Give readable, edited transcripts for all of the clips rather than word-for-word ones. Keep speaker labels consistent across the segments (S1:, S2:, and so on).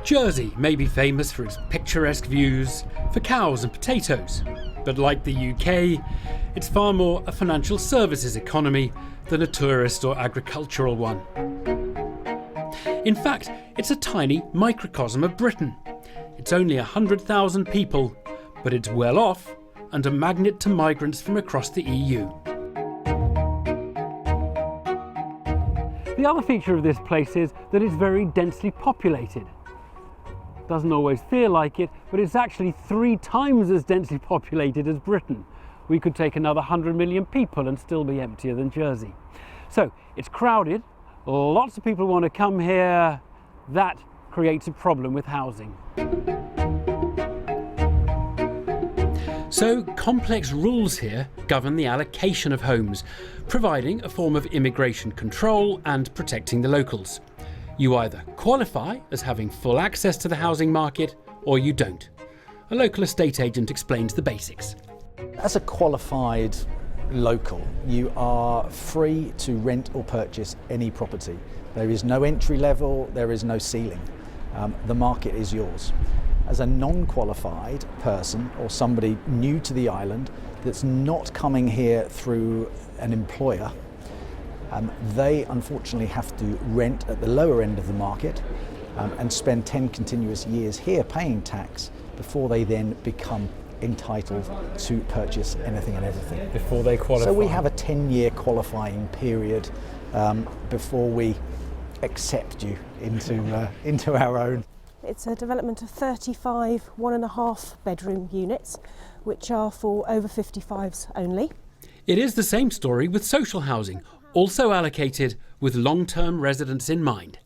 S1: Jersey may be famous for its picturesque views, for cows and potatoes, but like the UK, it's far more a financial services economy than a tourist or agricultural one. In fact, it's a tiny microcosm of Britain. It's only 100,000 people, but it's well off and a magnet to migrants from across the EU. The other feature of this place is that it's very densely populated. Doesn't always feel like it, but it's actually 3 times as densely populated as Britain. We could take another 100 million people and still be emptier than Jersey. So it's crowded, lots of people want to come here. That creates a problem with housing. So complex rules here govern the allocation of homes, providing a form of immigration control and protecting the locals. You either qualify as having full access to the housing market or you don't. A local estate agent explains the basics.
S2: As a qualified local, you are free to rent or purchase any property. There is no entry level, there is no ceiling. The market is yours. As a non-qualified person or somebody new to the island that's not coming here through an employer, they unfortunately have to rent at the lower end of the market and spend 10 continuous years here paying tax before they then become entitled to purchase anything and everything.
S1: Before they qualify?
S2: So we have a 10-year qualifying period before we accept you into our own.
S3: It's a development of 35 1.5 bedroom units, which are for over 55s only.
S1: It is the same story with social housing, also allocated with long-term residents in mind.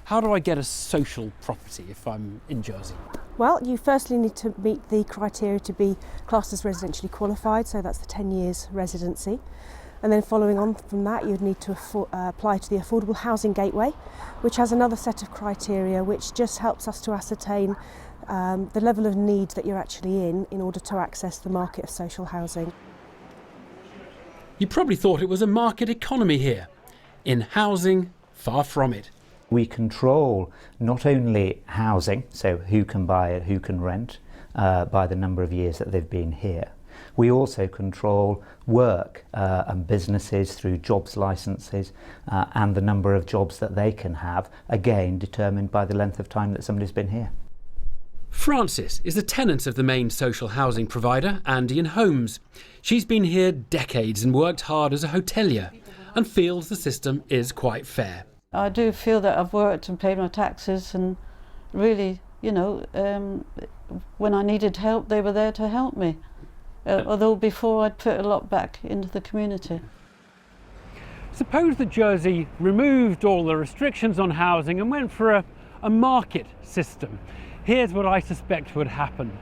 S1: How do I get a social property if I'm in Jersey?
S3: Well, you firstly need to meet the criteria to be classed as residentially qualified, so that's the 10 years residency. And then following on from that, you'd need to apply to the Affordable Housing Gateway, which has another set of criteria which just helps us to ascertain the level of need that you're actually in order to access the market of social housing.
S1: You probably thought it was a market economy here. In housing, far from it.
S4: We control not only housing, so who can buy it, who can rent, by the number of years that they've been here. We also control work and businesses through jobs licences and the number of jobs that they can have, again determined by the length of time that somebody's been here.
S1: Frances is a tenant of the main social housing provider, Andiurn Homes. She's been here decades and worked hard as a hotelier and feels the system is quite fair.
S5: I do feel that I've worked and paid my taxes, and really, you know, when I needed help, they were there to help me. Although before I'd put a lot back into the community.
S1: Suppose that Jersey removed all the restrictions on housing and went for a market system. Here's what I suspect would happen.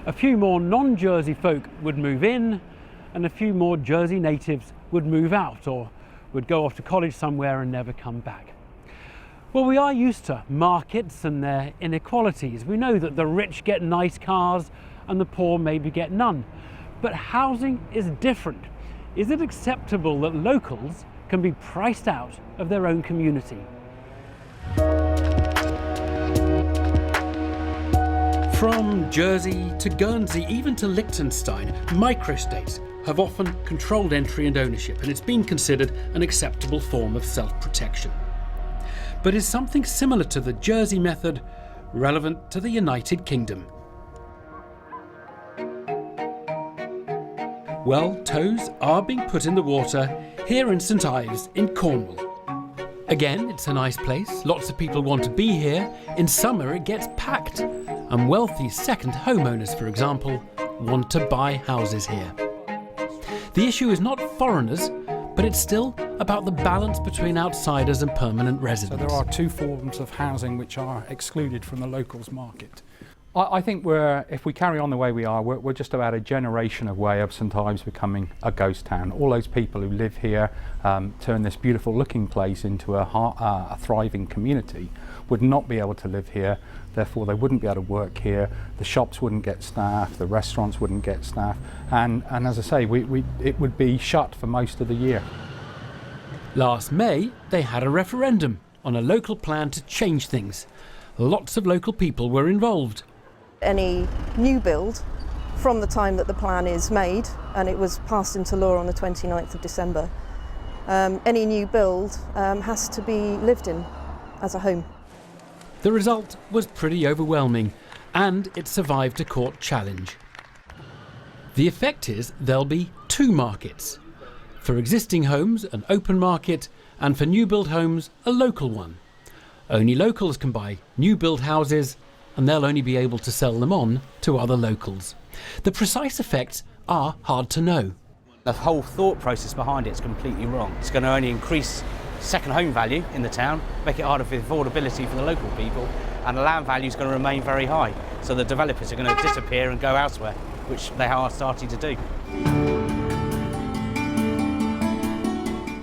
S1: A few more non-Jersey folk would move in and a few more Jersey natives would move out or would go off to college somewhere and never come back. Well, we are used to markets and their inequalities. We know that the rich get nice cars and the poor maybe get none. But housing is different. Is it acceptable that locals can be priced out of their own community? From Jersey to Guernsey, even to Liechtenstein, microstates have often controlled entry and ownership, and it's been considered an acceptable form of self-protection. But is something similar to the Jersey method relevant to the United Kingdom? Well, toes are being put in the water here in St Ives in Cornwall. Again, it's a nice place, lots of people want to be here. In summer it gets packed, and wealthy second homeowners, for example, want to buy houses here. The issue is not foreigners, but it's still about the balance between outsiders and permanent residents.
S6: So there are 2 forms of housing which are excluded from the locals market. I think if we carry on the way we are, we're just about a generation away of St Ives becoming a ghost town. All those people who live here, turn this beautiful looking place into a thriving community, would not be able to live here, therefore they wouldn't be able to work here, the shops wouldn't get staff, the restaurants wouldn't get staff, and as I say, it would be shut for most of the year.
S1: Last May, they had a referendum, on a local plan to change things. Lots of local people were involved.
S7: Any new build from the time that the plan is made, and it was passed into law on the 29th of December, any new build has to be lived in as a home.
S1: The result was pretty overwhelming, and it survived a court challenge. The effect is there'll be 2 markets. For existing homes, an open market, and for new build homes, a local one. Only locals can buy new build houses, and they'll only be able to sell them on to other locals. The precise effects are hard to know.
S8: The whole thought process behind it is completely wrong. It's going to only increase second home value in the town, make it harder for affordability for the local people, and the land value is going to remain very high. So the developers are going to disappear and go elsewhere, which they are starting to do.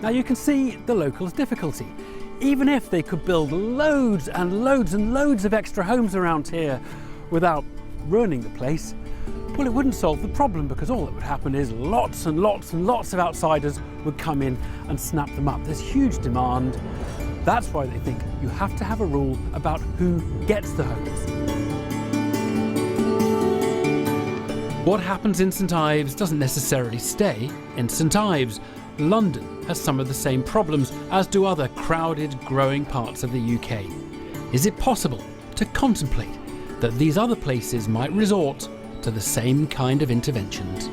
S1: Now you can see the locals' difficulty. Even if they could build loads and loads and loads of extra homes around here without ruining the place, well, it wouldn't solve the problem, because all that would happen is lots and lots and lots of outsiders would come in and snap them up. There's huge demand. That's why they think you have to have a rule about who gets the homes. What happens in St Ives doesn't necessarily stay in St Ives. London has some of the same problems, as do other crowded, growing parts of the UK. Is it possible to contemplate that these other places might resort to the same kind of interventions?